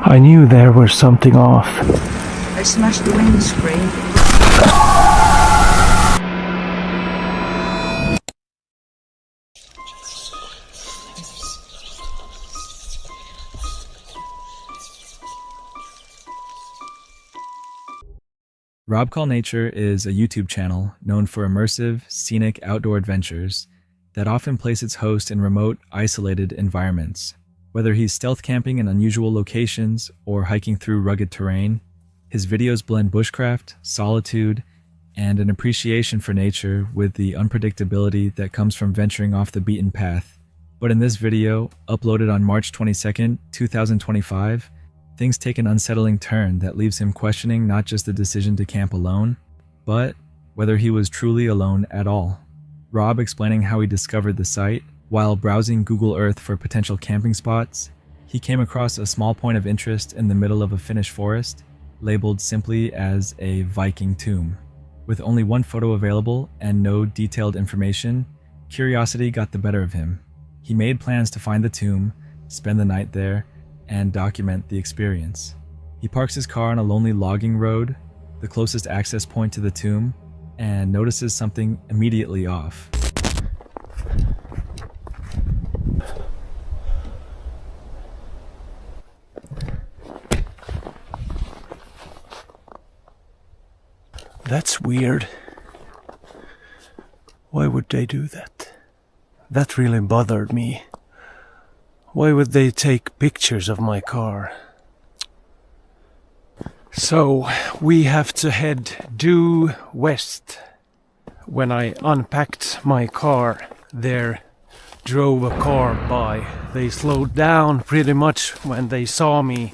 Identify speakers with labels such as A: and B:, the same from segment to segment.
A: I knew there was something off.
B: I smashed the windscreen.
C: Rob Call Nature is a YouTube channel known for immersive, scenic outdoor adventures that often place its host in remote, isolated environments. Whether he's stealth camping in unusual locations or hiking through rugged terrain, his videos blend bushcraft, solitude, and an appreciation for nature with the unpredictability that comes from venturing off the beaten path. But in this video, uploaded on March 22nd, 2025, things take an unsettling turn that leaves him questioning not just the decision to camp alone, but whether he was truly alone at all. Rob explaining how he discovered the site. While browsing Google Earth for potential camping spots, he came across a small point of interest in the middle of a Finnish forest, labeled simply as a Viking tomb. With only one photo available and no detailed information, curiosity got the better of him. He made plans to find the tomb, spend the night there, and document the experience. He parks his car on a lonely logging road, the closest access point to the tomb, and notices something immediately off.
A: That's weird. Why would they do that? That really bothered me. Why would they take pictures of my car? So, we have to head due west. When I unpacked my car, there drove a car by. They slowed down pretty much when they saw me.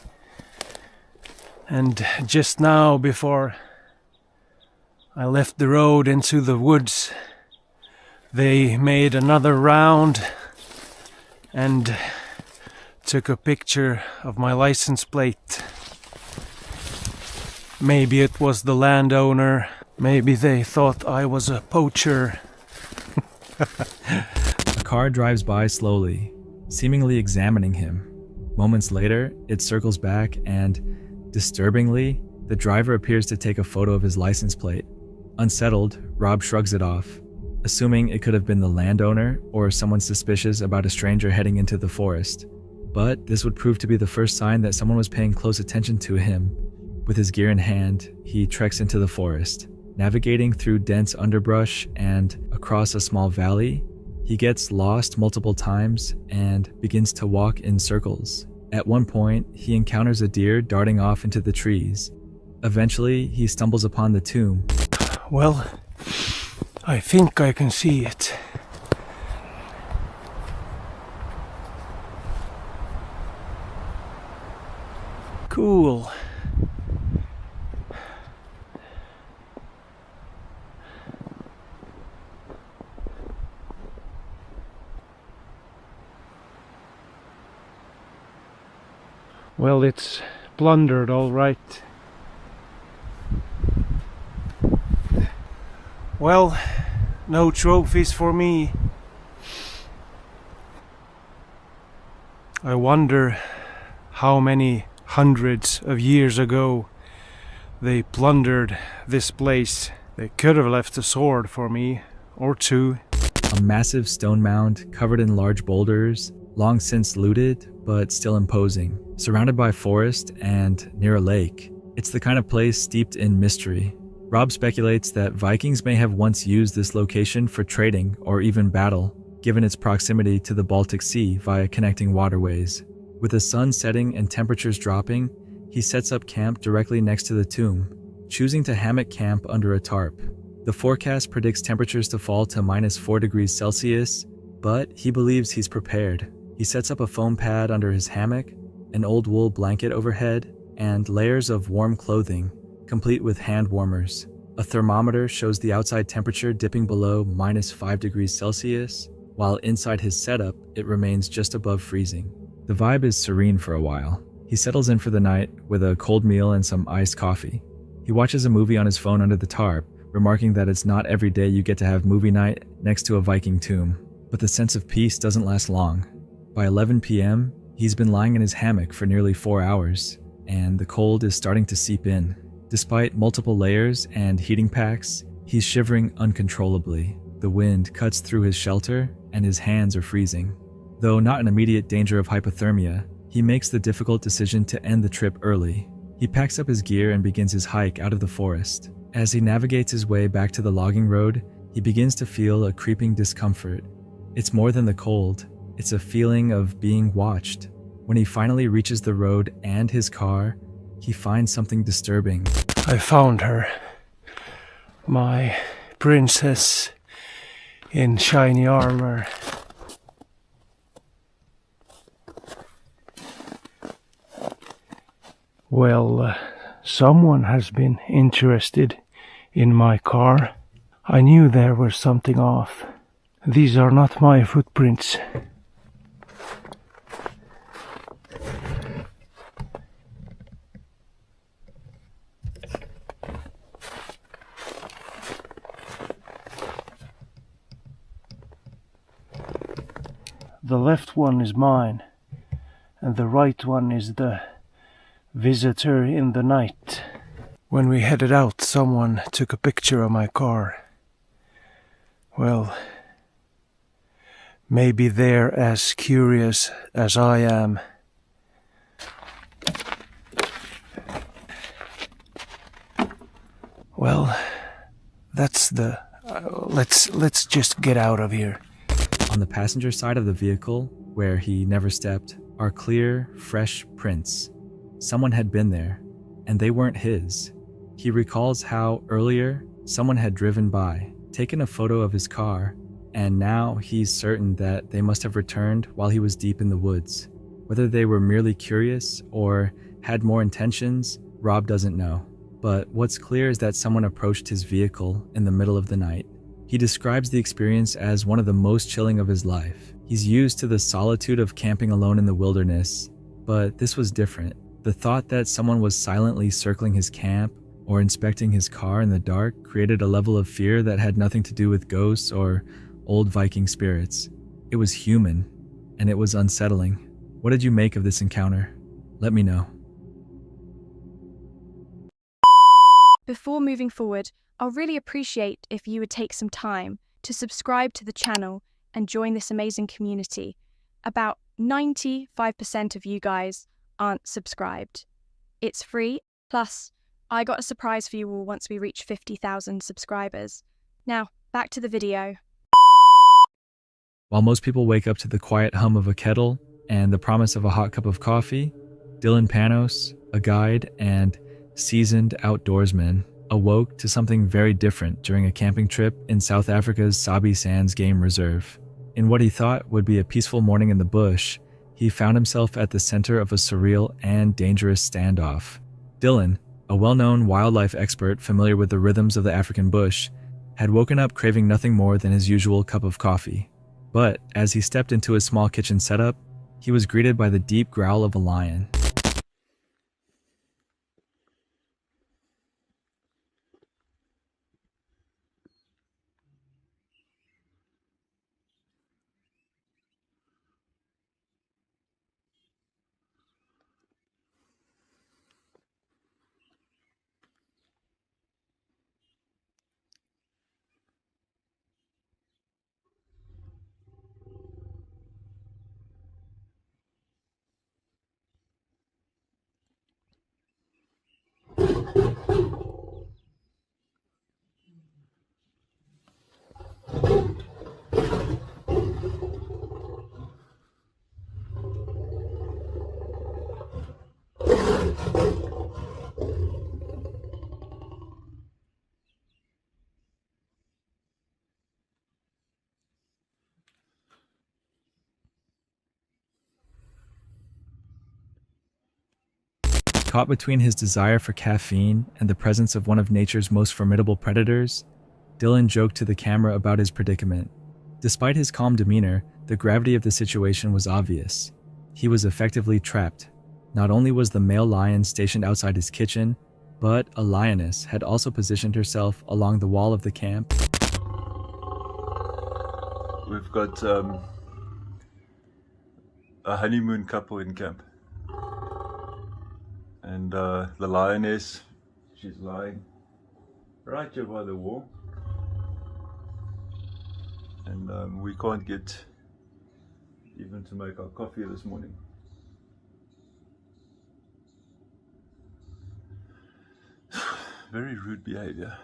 A: And just now, before I left the road into the woods, they made another round and took a picture of my license plate. Maybe it was the landowner, maybe they thought I was a poacher.
C: A car drives by slowly, seemingly examining him. Moments later, it circles back and, disturbingly, the driver appears to take a photo of his license plate. Unsettled, Rob shrugs it off, assuming it could have been the landowner or someone suspicious about a stranger heading into the forest. But this would prove to be the first sign that someone was paying close attention to him. With his gear in hand, he treks into the forest. Navigating through dense underbrush and across a small valley, he gets lost multiple times and begins to walk in circles. At one point, he encounters a deer darting off into the trees. Eventually, he stumbles upon the tomb.
A: Well, I think I can see it. Cool. Well, it's plundered, all right. Well, no trophies for me. I wonder how many hundreds of years ago they plundered this place. They could have left a sword for me, or two.
C: A massive stone mound covered in large boulders, long since looted, but still imposing. Surrounded by forest and near a lake, it's the kind of place steeped in mystery. Rob speculates that Vikings may have once used this location for trading or even battle, given its proximity to the Baltic Sea via connecting waterways. With the sun setting and temperatures dropping, he sets up camp directly next to the tomb, choosing to hammock camp under a tarp. The forecast predicts temperatures to fall to -4 degrees Celsius, but he believes he's prepared. He sets up a foam pad under his hammock, an old wool blanket overhead, and layers of warm clothing, complete with hand warmers. A thermometer shows the outside temperature dipping below -5 degrees Celsius, while inside his setup, it remains just above freezing. The vibe is serene for a while. He settles in for the night with a cold meal and some iced coffee. He watches a movie on his phone under the tarp, remarking that it's not every day you get to have movie night next to a Viking tomb. But the sense of peace doesn't last long. By 11 p.m., He's been lying in his hammock for nearly 4 hours, and the cold is starting to seep in. Despite multiple layers and heating packs, he's shivering uncontrollably. The wind cuts through his shelter, and his hands are freezing. Though not in immediate danger of hypothermia, he makes the difficult decision to end the trip early. He packs up his gear and begins his hike out of the forest. As he navigates his way back to the logging road, he begins to feel a creeping discomfort. It's more than the cold, it's a feeling of being watched. When he finally reaches the road and his car, he finds something disturbing.
A: I found her. My princess in shiny armor. Well, someone has been interested in my car. I knew there was something off. These are not my footprints. The left one is mine, and the right one is the visitor in the night. When we headed out, someone took a picture of my car. Well, maybe they're as curious as I am. Well, that's the... let's just get out of here.
C: On the passenger side of the vehicle, where he never stepped, are clear, fresh prints. Someone had been there, and they weren't his. He recalls how earlier someone had driven by, taken a photo of his car, and now he's certain that they must have returned while he was deep in the woods. Whether they were merely curious or had more intentions, Rob doesn't know. But what's clear is that someone approached his vehicle in the middle of the night. He describes the experience as one of the most chilling of his life. He's used to the solitude of camping alone in the wilderness, but this was different. The thought that someone was silently circling his camp or inspecting his car in the dark created a level of fear that had nothing to do with ghosts or old Viking spirits. It was human, and it was unsettling. What did you make of this encounter? Let me know.
D: Before moving forward, I'll really appreciate if you would take some time to subscribe to the channel and join this amazing community. About 95% of you guys aren't subscribed. It's free, plus I got a surprise for you all once we reach 50,000 subscribers. Now, back to the video.
C: While most people wake up to the quiet hum of a kettle and the promise of a hot cup of coffee, Dylan Panos, a guide and seasoned outdoorsman, awoke to something very different during a camping trip in South Africa's Sabi Sands Game Reserve. In what he thought would be a peaceful morning in the bush, he found himself at the center of a surreal and dangerous standoff. Dylan, a well-known wildlife expert familiar with the rhythms of the African bush, had woken up craving nothing more than his usual cup of coffee. But as he stepped into his small kitchen setup, he was greeted by the deep growl of a lion. Caught between his desire for caffeine and the presence of one of nature's most formidable predators, Dylan joked to the camera about his predicament. Despite his calm demeanor, the gravity of the situation was obvious. He was effectively trapped. Not only was the male lion stationed outside his kitchen, but a lioness had also positioned herself along the wall of the camp.
E: We've got a honeymoon couple in camp. And the lioness, she's lying right here by the wall. And we can't get even to make our coffee this morning. Very rude behavior.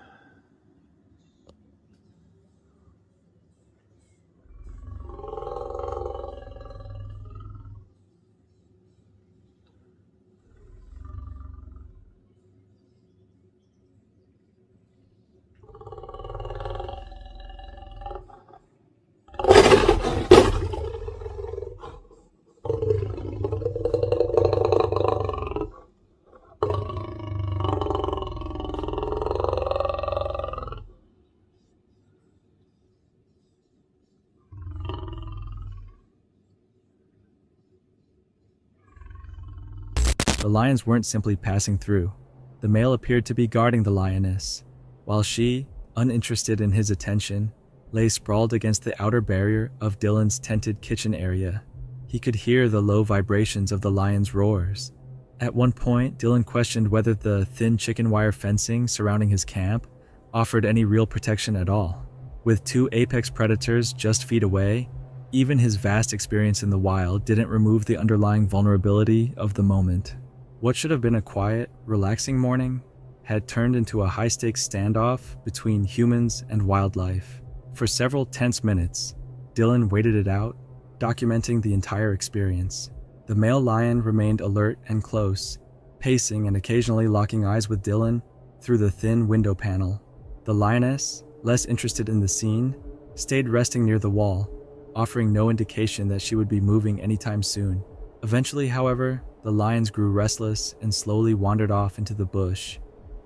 C: The lions weren't simply passing through. The male appeared to be guarding the lioness, while she, uninterested in his attention, lay sprawled against the outer barrier of Dylan's tented kitchen area. He could hear the low vibrations of the lion's roars. At one point, Dylan questioned whether the thin chicken wire fencing surrounding his camp offered any real protection at all. With two apex predators just feet away, even his vast experience in the wild didn't remove the underlying vulnerability of the moment. What should have been a quiet, relaxing morning had turned into a high-stakes standoff between humans and wildlife. For several tense minutes, Dylan waited it out, documenting the entire experience. The male lion remained alert and close, pacing and occasionally locking eyes with Dylan through the thin window panel. The lioness, less interested in the scene, stayed resting near the wall, offering no indication that she would be moving anytime soon. Eventually, however, the lions grew restless and slowly wandered off into the bush,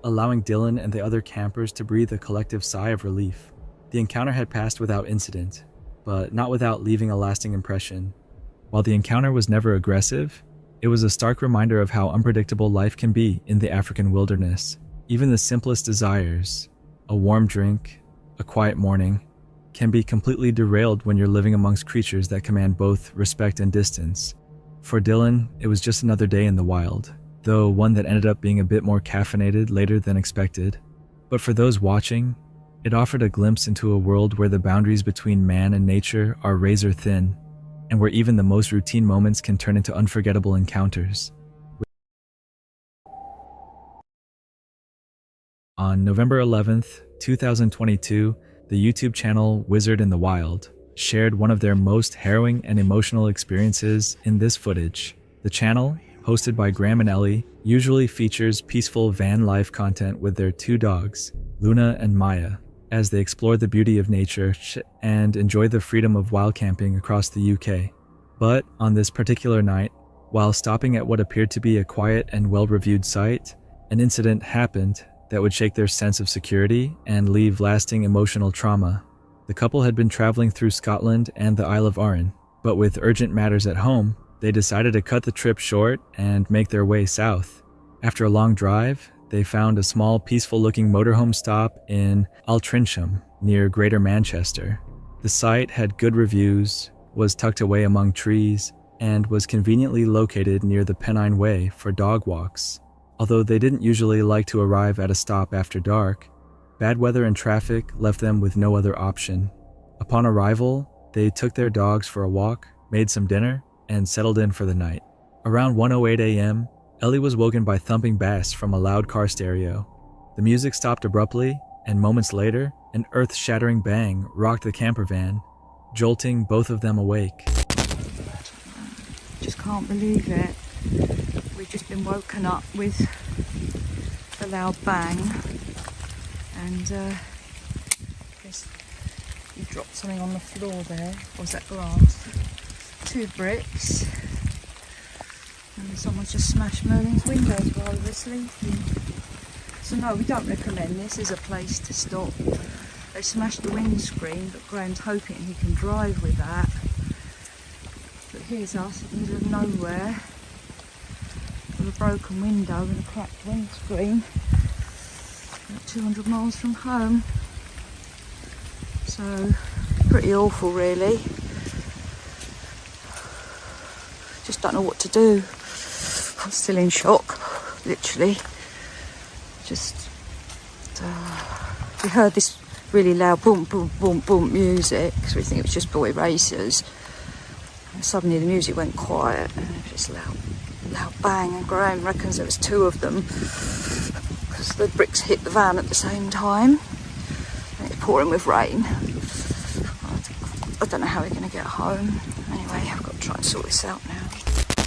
C: allowing Dylan and the other campers to breathe a collective sigh of relief. The encounter had passed without incident, but not without leaving a lasting impression. While the encounter was never aggressive, it was a stark reminder of how unpredictable life can be in the African wilderness. Even the simplest desires, a warm drink, a quiet morning, can be completely derailed when you're living amongst creatures that command both respect and distance. For Dylan, it was just another day in the wild, though one that ended up being a bit more caffeinated later than expected. But for those watching, it offered a glimpse into a world where the boundaries between man and nature are razor thin, and where even the most routine moments can turn into unforgettable encounters. On November 11th, 2022, the YouTube channel Wizard in the Wild shared one of their most harrowing and emotional experiences in this footage. The channel, hosted by Graham and Ellie, usually features peaceful van life content with their two dogs, Luna and Maya, as they explore the beauty of nature and enjoy the freedom of wild camping across the UK. But on this particular night, while stopping at what appeared to be a quiet and well-reviewed site, an incident happened that would shake their sense of security and leave lasting emotional trauma. The couple had been traveling through Scotland and the Isle of Arran, but with urgent matters at home, they decided to cut the trip short and make their way south. After a long drive, they found a small, peaceful-looking motorhome stop in Altrincham, near Greater Manchester. The site had good reviews, was tucked away among trees, and was conveniently located near the Pennine Way for dog walks. Although they didn't usually like to arrive at a stop after dark, bad weather and traffic left them with no other option. Upon arrival, they took their dogs for a walk, made some dinner, and settled in for the night. Around 1:08 a.m., Ellie was woken by thumping bass from a loud car stereo. The music stopped abruptly, and moments later, an earth-shattering bang rocked the camper van, jolting both of them awake.
B: Just can't believe it. We've just been woken up with a loud bang, and guess you dropped something on the floor there. Or was that glass? 2 bricks, and someone's just smashed Merlin's windows while we were sleeping. So no, we don't recommend this as a place to stop. They smashed the windscreen, but Graham's hoping he can drive with that. But here's us in the middle of nowhere with a broken window and a cracked windscreen, about 200 miles from home. So pretty awful, really. just don't know what to do. I'm still in shock, literally. We heard this really loud boom, boom, boom, boom music, because we think it was just boy racers. And suddenly the music went quiet, and it was just loud bang, and Graham reckons there was 2 of them, because the bricks hit the van at the same time, and it's pouring with rain. I don't know how we're going to get home. Anyway, I've got to try and sort this out now.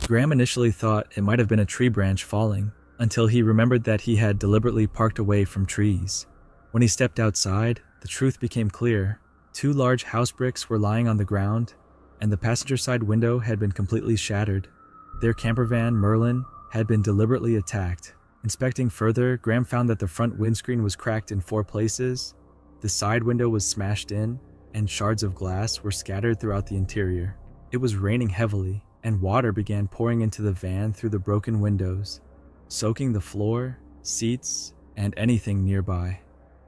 C: Graham initially thought it might have been a tree branch falling, until he remembered that he had deliberately parked away from trees. When he stepped outside, the truth became clear. 2 large house bricks were lying on the ground, and the passenger side window had been completely shattered. Their camper van, Merlin, had been deliberately attacked. Inspecting further, Graham found that the front windscreen was cracked in 4 places, the side window was smashed in, and shards of glass were scattered throughout the interior. It was raining heavily, and water began pouring into the van through the broken windows, soaking the floor, seats, and anything nearby.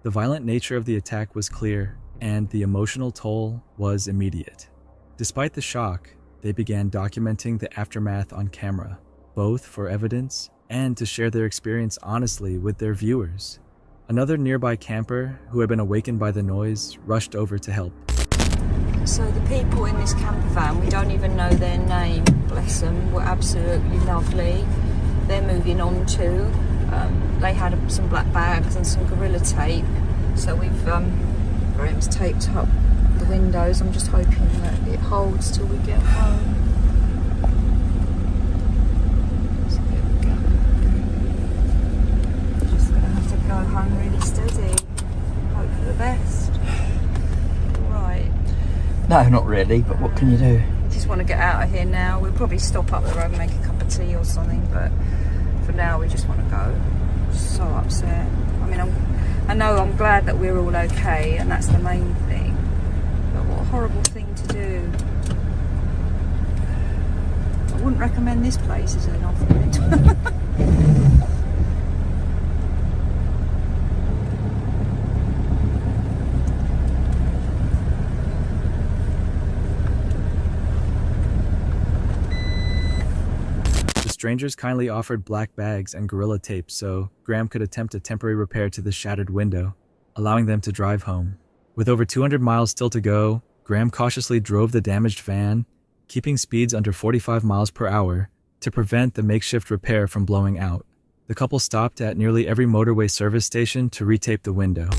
C: The violent nature of the attack was clear, and the emotional toll was immediate. Despite the shock, they began documenting the aftermath on camera, both for evidence and to share their experience honestly with their viewers. Another nearby camper, who had been awakened by the noise, rushed over to help.
B: So the people in this camper van, we don't even know their name, bless them, were absolutely lovely. They're moving on to, they had some black bags and some Gorilla Tape. So Graham's taped up the windows. I'm just hoping that it holds till we get home. So here we go. Just gonna have to go home really steady. Hope for the best. Alright.
F: No, not really, but what can you do?
B: I just want to get out of here now. We'll probably stop up the road and make a cup of tea or something, but for now we just want to go. So upset. I mean, I know I'm glad that we're all okay, and that's the main thing. But what a horrible thing to do. I wouldn't recommend this place as an off-grid.
C: Strangers kindly offered black bags and Gorilla Tape so Graham could attempt a temporary repair to the shattered window, allowing them to drive home. With over 200 miles still to go, Graham cautiously drove the damaged van, keeping speeds under 45 miles per hour to prevent the makeshift repair from blowing out. The couple stopped at nearly every motorway service station to retape the window.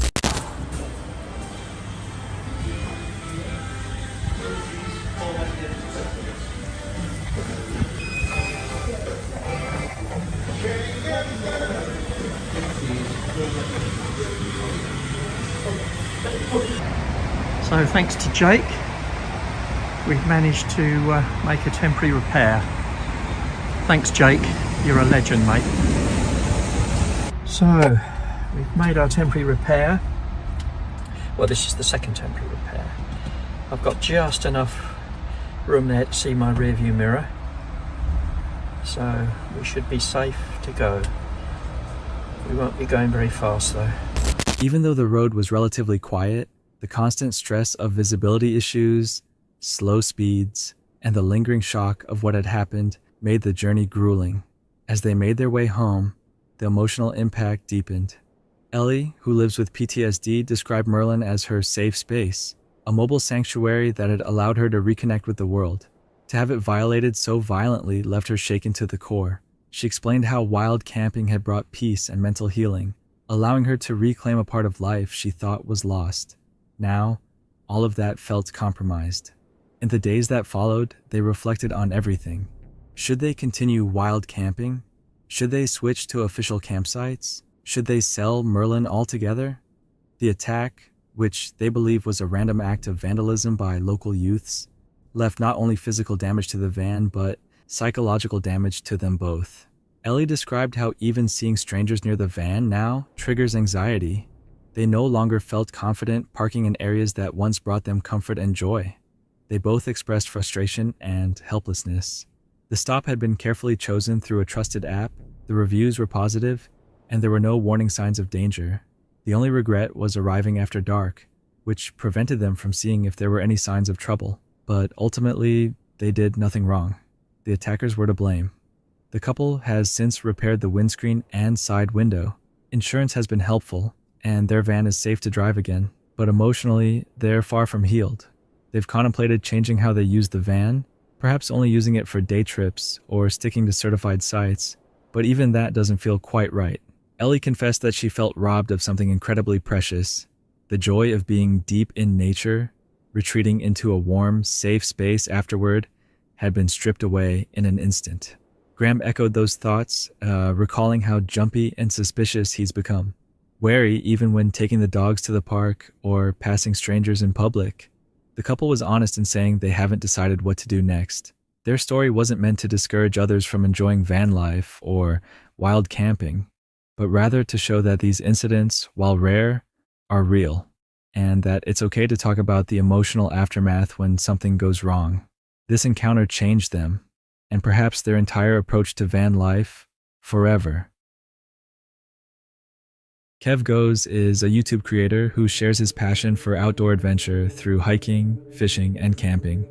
A: So thanks to Jake, we've managed to make a temporary repair. Thanks Jake, you're a legend mate. So we've made our temporary repair. Well, this is the second temporary repair. I've got just enough room there to see my rear view mirror, so we should be safe to go. We won't be going very fast though.
C: Even though the road was relatively quiet, the constant stress of visibility issues, slow speeds, and the lingering shock of what had happened made the journey grueling. As they made their way home, the emotional impact deepened. Ellie, who lives with PTSD, described Merlin as her safe space, a mobile sanctuary that had allowed her to reconnect with the world. To have it violated so violently left her shaken to the core. She explained how wild camping had brought peace and mental healing, allowing her to reclaim a part of life she thought was lost. Now, all of that felt compromised. In the days that followed, they reflected on everything. Should they continue wild camping? Should they switch to official campsites? Should they sell Merlin altogether? The attack, which they believe was a random act of vandalism by local youths, left not only physical damage to the van, but psychological damage to them both. Ellie described how even seeing strangers near the van now triggers anxiety. They no longer felt confident parking in areas that once brought them comfort and joy. They both expressed frustration and helplessness. The stop had been carefully chosen through a trusted app, the reviews were positive, and there were no warning signs of danger. The only regret was arriving after dark, which prevented them from seeing if there were any signs of trouble. But ultimately, they did nothing wrong. the attackers were to blame. The couple has since repaired the windscreen and side window. Insurance has been helpful, and their van is safe to drive again, but emotionally, they're far from healed. They've contemplated changing how they use the van, perhaps only using it for day trips or sticking to certified sites, but even that doesn't feel quite right. Ellie confessed that she felt robbed of something incredibly precious, the joy of being deep in nature, retreating into a warm, safe space afterward, had been stripped away in an instant. Graham echoed those thoughts, recalling how jumpy and suspicious he's become. Wary even when taking the dogs to the park or passing strangers in public. The couple was honest in saying they haven't decided what to do next. Their story wasn't meant to discourage others from enjoying van life or wild camping, but rather to show that these incidents, while rare, are real, and that it's okay to talk about the emotional aftermath when something goes wrong. This encounter changed them, and perhaps their entire approach to van life forever. Kev Goes is a YouTube creator who shares his passion for outdoor adventure through hiking, fishing, and camping,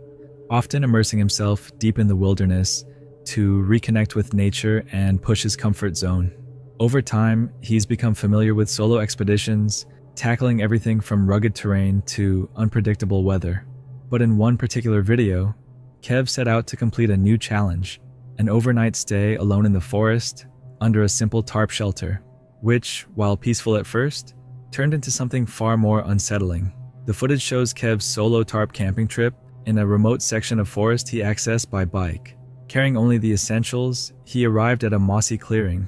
C: often immersing himself deep in the wilderness to reconnect with nature and push his comfort zone. Over time, he's become familiar with solo expeditions, tackling everything from rugged terrain to unpredictable weather. But in one particular video, Kev set out to complete a new challenge, an overnight stay alone in the forest under a simple tarp shelter, which, while peaceful at first, turned into something far more unsettling. The footage shows Kev's solo tarp camping trip in a remote section of forest he accessed by bike. Carrying only the essentials, he arrived at a mossy clearing,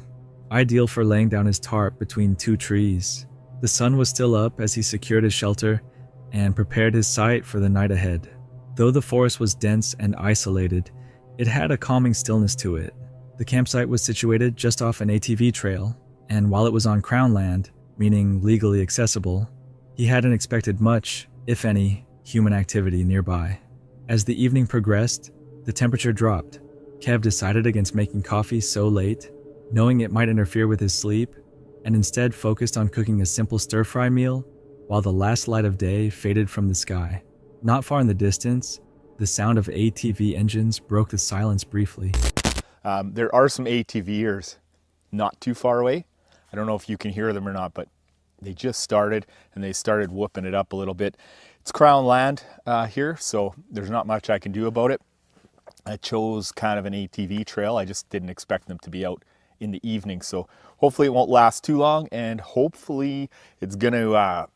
C: ideal for laying down his tarp between two trees. The sun was still up as he secured his shelter and prepared his site for the night ahead. Though the forest was dense and isolated, it had a calming stillness to it. The campsite was situated just off an ATV trail, and while it was on Crown land, meaning legally accessible, he hadn't expected much, if any, human activity nearby. As the evening progressed, the temperature dropped. Kev decided against making coffee so late, knowing it might interfere with his sleep, and instead focused on cooking a simple stir-fry meal while the last light of day faded from the sky. Not far in the distance, the sound of ATV engines broke the silence briefly.
G: There are some ATVers not too far away. I don't know if you can hear them or not, but they just started and they started whooping it up a little bit. It's Crown land here, so there's not much I can do about it. I chose kind of an ATV trail. I just didn't expect them to be out in the evening, so hopefully it won't last too long, and hopefully it's gonna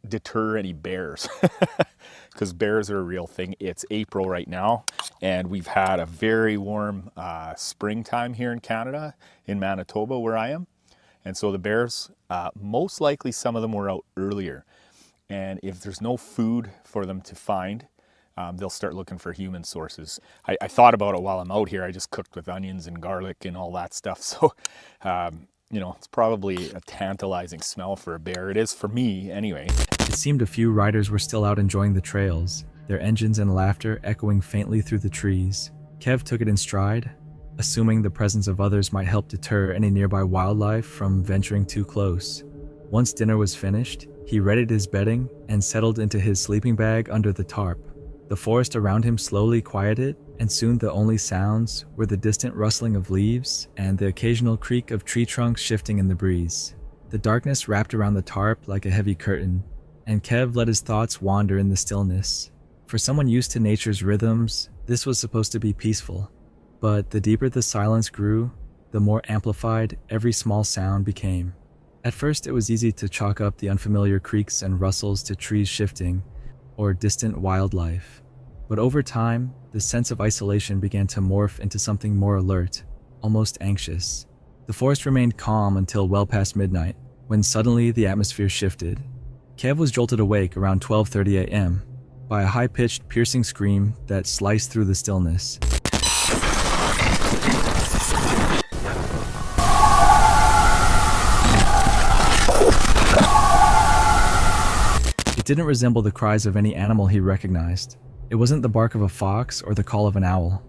G: deter any bears, because bears are a real thing. It's April right now, and we've had a very warm springtime here in Canada, in Manitoba where I am, and so the bears, most likely some of them were out earlier, and if there's no food for them to find, they'll start looking for human sources. I thought about it while I'm out here. I just cooked with onions and garlic and all that stuff, so you know, it's probably a tantalizing smell for a bear. It is for me anyway.
C: It seemed a few riders were still out enjoying the trails, their engines and laughter echoing faintly through the trees. Kev took it in stride, assuming the presence of others might help deter any nearby wildlife from venturing too close. Once dinner was finished, he readied his bedding and settled into his sleeping bag under the tarp. The forest around him slowly quieted, and soon the only sounds were the distant rustling of leaves and the occasional creak of tree trunks shifting in the breeze. The darkness wrapped around the tarp like a heavy curtain, and Kev let his thoughts wander in the stillness. For someone used to nature's rhythms, this was supposed to be peaceful, but the deeper the silence grew, the more amplified every small sound became. At first, it was easy to chalk up the unfamiliar creaks and rustles to trees shifting or distant wildlife. But over time, the sense of isolation began to morph into something more alert, almost anxious. The forest remained calm until well past midnight, when suddenly the atmosphere shifted. Kev was jolted awake around 12:30 a.m. by a high-pitched, piercing scream that sliced through the stillness. It didn't resemble the cries of any animal he recognized. It wasn't the bark of a fox or the call of an owl.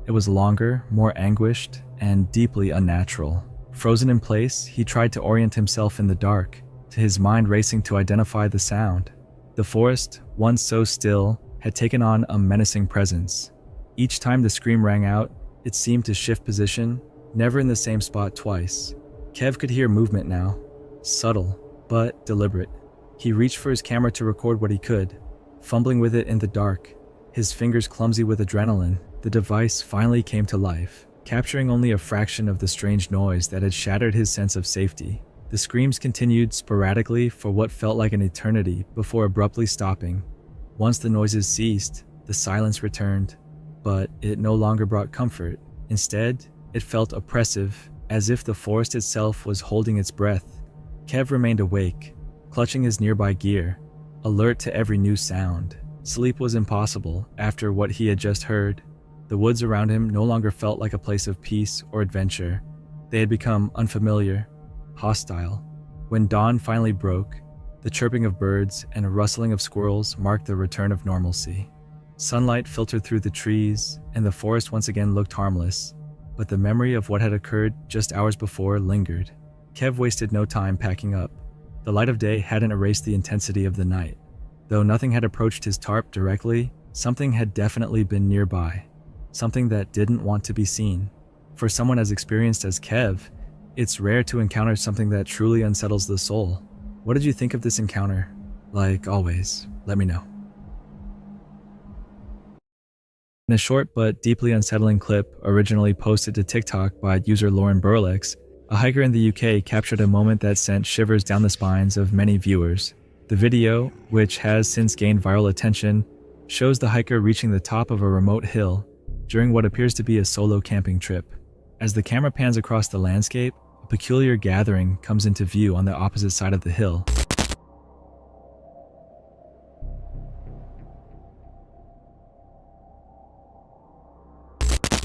C: It was longer, more anguished, and deeply unnatural. Frozen in place, he tried to orient himself in the dark, to his mind racing to identify the sound. The forest, once so still, had taken on a menacing presence. Each time the scream rang out, it seemed to shift position, never in the same spot twice. Kev could hear movement now, subtle, but deliberate. He reached for his camera to record what he could, fumbling with it in the dark, his fingers clumsy with adrenaline. The device finally came to life, capturing only a fraction of the strange noise that had shattered his sense of safety. The screams continued sporadically for what felt like an eternity before abruptly stopping. Once the noises ceased, the silence returned, but it no longer brought comfort. Instead, it felt oppressive, as if the forest itself was holding its breath. Kev remained awake, clutching his nearby gear, alert to every new sound. Sleep was impossible after what he had just heard. The woods around him no longer felt like a place of peace or adventure. They had become unfamiliar, hostile. When dawn finally broke, the chirping of birds and a rustling of squirrels marked the return of normalcy. Sunlight filtered through the trees, and the forest once again looked harmless, but the memory of what had occurred just hours before lingered. Kev wasted no time packing up. The light of day hadn't erased the intensity of the night. Though nothing had approached his tarp directly, something had definitely been nearby. Something that didn't want to be seen. For someone as experienced as Kev, it's rare to encounter something that truly unsettles the soul. What did you think of this encounter? Like always, let me know. In a short but deeply unsettling clip originally posted to TikTok by user Lauren Burlex, a hiker in the UK captured a moment that sent shivers down the spines of many viewers. The video, which has since gained viral attention, shows the hiker reaching the top of a remote hill during what appears to be a solo camping trip. As the camera pans across the landscape, a peculiar gathering comes into view on the opposite side of the hill.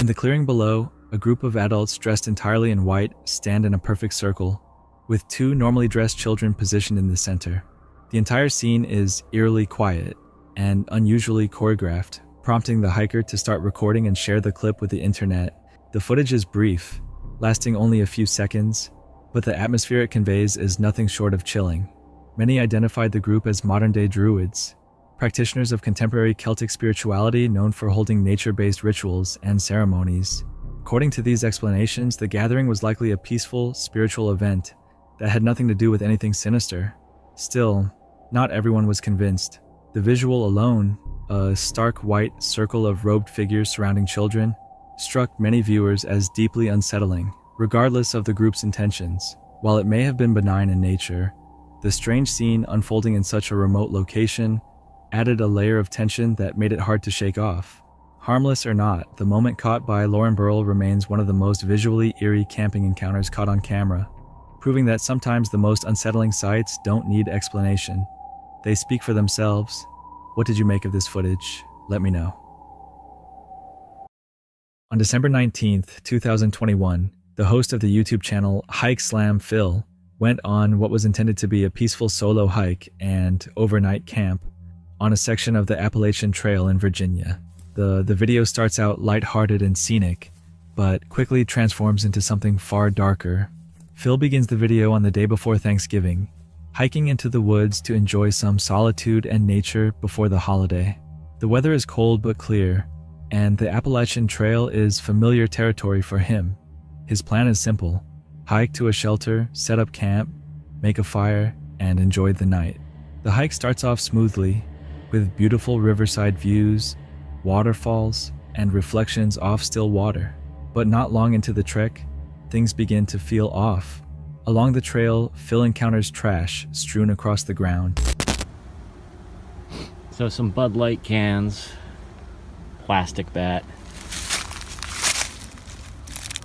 C: In the clearing below, a group of adults dressed entirely in white stand in a perfect circle, with two normally dressed children positioned in the center. The entire scene is eerily quiet and unusually choreographed, prompting the hiker to start recording and share the clip with the internet. The footage is brief, lasting only a few seconds, but the atmosphere it conveys is nothing short of chilling. Many identified the group as modern-day druids, practitioners of contemporary Celtic spirituality known for holding nature-based rituals and ceremonies. According to these explanations, the gathering was likely a peaceful, spiritual event that had nothing to do with anything sinister. Still, not everyone was convinced. The visual alone, a stark white circle of robed figures surrounding children, struck many viewers as deeply unsettling, regardless of the group's intentions. While it may have been benign in nature, the strange scene unfolding in such a remote location added a layer of tension that made it hard to shake off. Harmless or not, the moment caught by Lauren Burrell remains one of the most visually eerie camping encounters caught on camera, proving that sometimes the most unsettling sights don't need explanation. They speak for themselves. What did you make of this footage? Let me know. On December 19th, 2021, the host of the YouTube channel Hike Slam Phil went on what was intended to be a peaceful solo hike and overnight camp on a section of the Appalachian Trail in Virginia. The video starts out lighthearted and scenic, but quickly transforms into something far darker. Phil begins the video on the day before Thanksgiving, hiking into the woods to enjoy some solitude and nature before the holiday. The weather is cold but clear, and the Appalachian Trail is familiar territory for him. His plan is simple: hike to a shelter, set up camp, make a fire, and enjoy the night. The hike starts off smoothly, with beautiful riverside views, waterfalls, and reflections off still water. But not long into the trek, things begin to feel off. Along the trail, Phil encounters trash strewn across the ground.
H: So some Bud Light cans, plastic bat,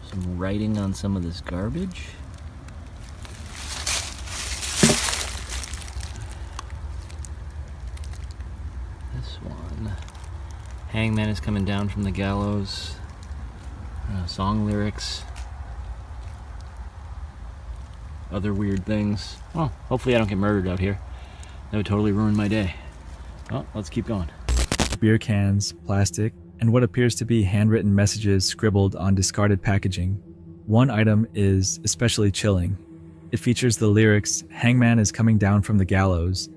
H: some writing on some of this garbage. This one. Hangman is coming down from the gallows. Song lyrics. Other weird things. Well, hopefully I don't get murdered out here. That would totally ruin my day. Well, let's keep going.
C: Beer cans, plastic, and what appears to be handwritten messages scribbled on discarded packaging. One item is especially chilling. It features the lyrics, "Hangman is coming down from the gallows,"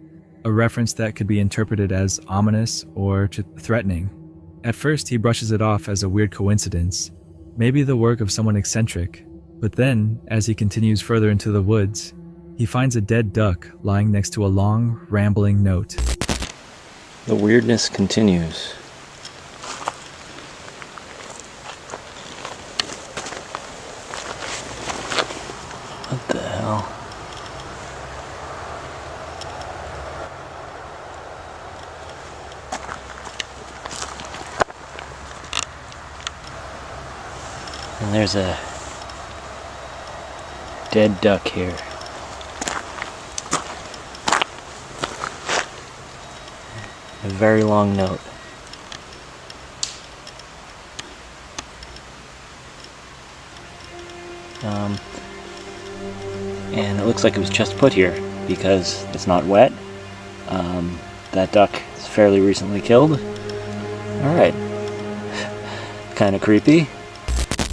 C: a reference that could be interpreted as ominous or threatening. At first, he brushes it off as a weird coincidence, maybe the work of someone eccentric. But then, as he continues further into the woods, he finds a dead duck lying next to a long, rambling note.
H: The weirdness continues. What the hell? And there's a dead duck here. A very long note. And it looks like it was just put here because it's not wet. That duck is fairly recently killed. Alright. Kind of creepy.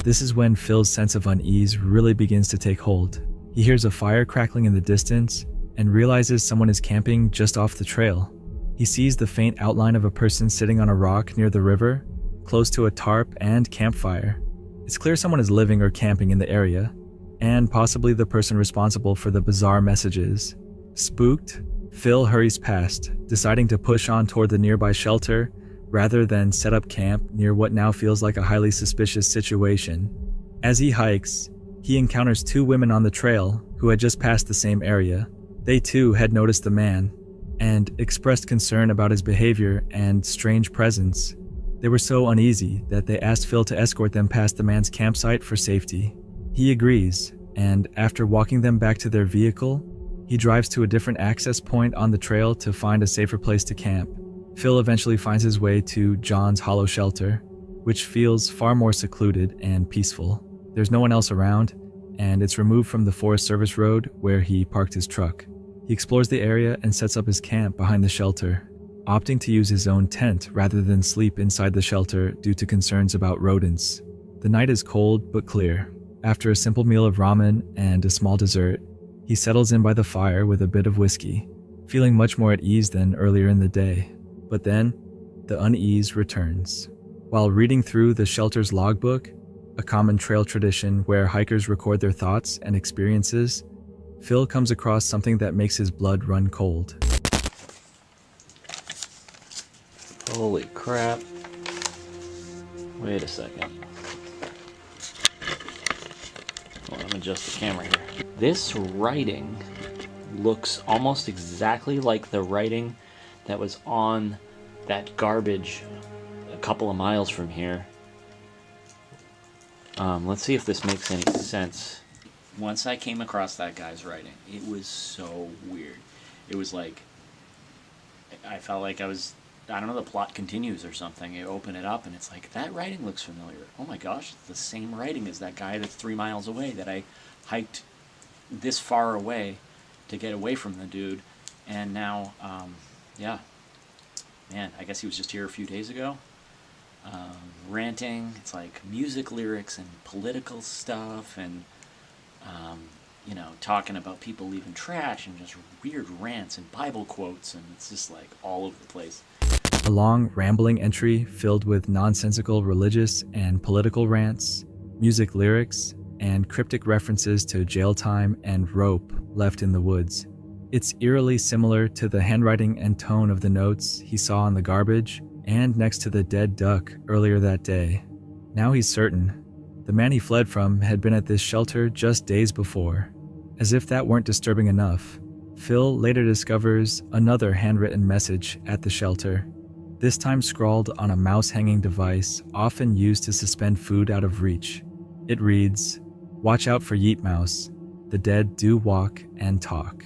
C: This is when Phil's sense of unease really begins to take hold. He hears a fire crackling in the distance and realizes someone is camping just off the trail. He sees the faint outline of a person sitting on a rock near the river, close to a tarp and campfire. It's clear someone is living or camping in the area, and possibly the person responsible for the bizarre messages. Spooked, Phil hurries past, deciding to push on toward the nearby shelter rather than set up camp near what now feels like a highly suspicious situation. As he hikes, he encounters two women on the trail who had just passed the same area. They too had noticed the man and expressed concern about his behavior and strange presence. They were so uneasy that they asked Phil to escort them past the man's campsite for safety. He agrees, and after walking them back to their vehicle, he drives to a different access point on the trail to find a safer place to camp. Phil eventually finds his way to John's hollow shelter, which feels far more secluded and peaceful. There's no one else around, and it's removed from the Forest Service road where he parked his truck. He explores the area and sets up his camp behind the shelter, opting to use his own tent rather than sleep inside the shelter due to concerns about rodents. The night is cold but clear. After a simple meal of ramen and a small dessert, he settles in by the fire with a bit of whiskey, feeling much more at ease than earlier in the day. But then, the unease returns. While reading through the shelter's logbook, a common trail tradition where hikers record their thoughts and experiences, Phil comes across something that makes his blood run cold.
H: Holy crap. Wait a second. Hold on, I'm gonna adjust the camera here. This writing looks almost exactly like the writing that was on that garbage a couple of miles from here. Let's see if this makes any sense. Once I came across that guy's writing, it was so weird. It was like, I felt like I don't know, the plot continues or something. You open it up and it's like, that writing looks familiar. Oh my gosh, it's the same writing as that guy that's 3 miles away that I hiked this far away to get away from the dude. And now, yeah, man, I guess he was just here a few days ago. Ranting, it's like music lyrics and political stuff and, you know, talking about people leaving trash and just weird rants and Bible quotes, and it's just like all over the place.
C: A long, rambling entry filled with nonsensical religious and political rants, music lyrics, and cryptic references to jail time and rope left in the woods. It's eerily similar to the handwriting and tone of the notes he saw on the garbage and next to the dead duck earlier that day. Now he's certain the man he fled from had been at this shelter just days before. As if that weren't disturbing enough, Phil later discovers another handwritten message at the shelter, this time scrawled on a mouse-hanging device often used to suspend food out of reach. It reads, "Watch out for Yeet Mouse. The dead do walk and talk."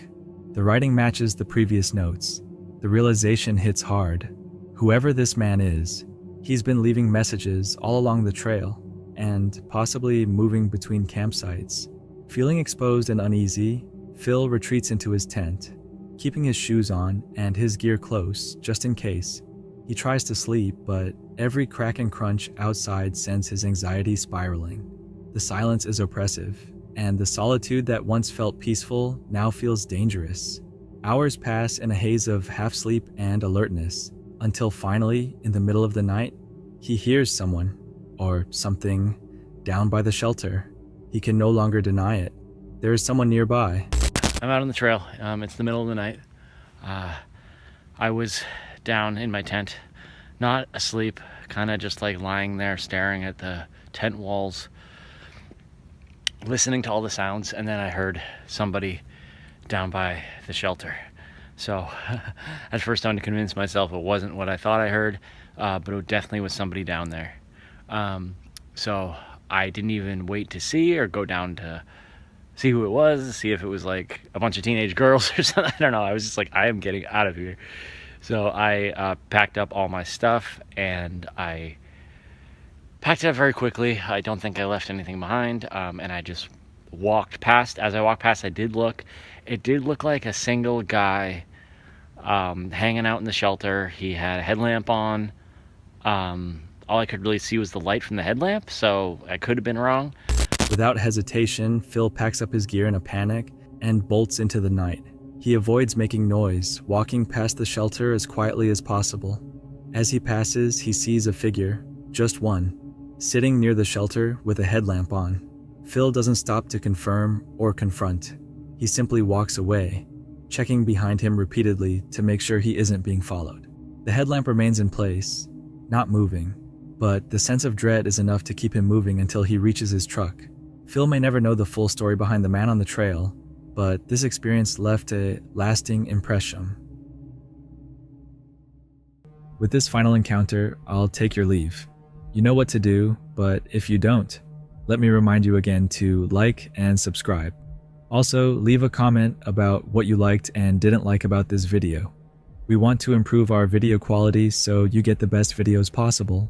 C: The writing matches the previous notes. The realization hits hard. Whoever this man is, he's been leaving messages all along the trail and possibly moving between campsites. Feeling exposed and uneasy, Phil retreats into his tent, keeping his shoes on and his gear close just in case. He tries to sleep, but every crack and crunch outside sends his anxiety spiraling. The silence is oppressive, and the solitude that once felt peaceful now feels dangerous. Hours pass in a haze of half-sleep and alertness, until finally, in the middle of the night, He hears someone, or something, down by the shelter. He can no longer deny it. There is someone nearby.
H: I'm out on the trail. It's the middle of the night. I was down in my tent, not asleep, kind of just like lying there staring at the tent walls, listening to all the sounds, and then I heard somebody down by the shelter. So at first I had to convince myself it wasn't what I thought I heard, but it definitely was somebody down there. So I didn't even wait to see or go down to see who it was, see if it was like a bunch of teenage girls or something. I don't know. I was just like, I am getting out of here. So I packed up all my stuff, and I packed it up very quickly. I don't think I left anything behind, and I just walked past. As I walked past, I did look. It did look like a single guy hanging out in the shelter. He had a headlamp on. All I could really see was the light from the headlamp, so I could have been wrong.
C: Without hesitation, Phil packs up his gear in a panic and bolts into the night. He avoids making noise, walking past the shelter as quietly as possible. As he passes, he sees a figure, just one, sitting near the shelter with a headlamp on. Phil doesn't stop to confirm or confront. He simply walks away, checking behind him repeatedly to make sure he isn't being followed. The headlamp remains in place, not moving, but the sense of dread is enough to keep him moving until he reaches his truck. Phil may never know the full story behind the man on the trail, but this experience left a lasting impression. With this final encounter, I'll take your leave. You know what to do, but if you don't, let me remind you again to like and subscribe. Also, leave a comment about what you liked and didn't like about this video. We want to improve our video quality so you get the best videos possible.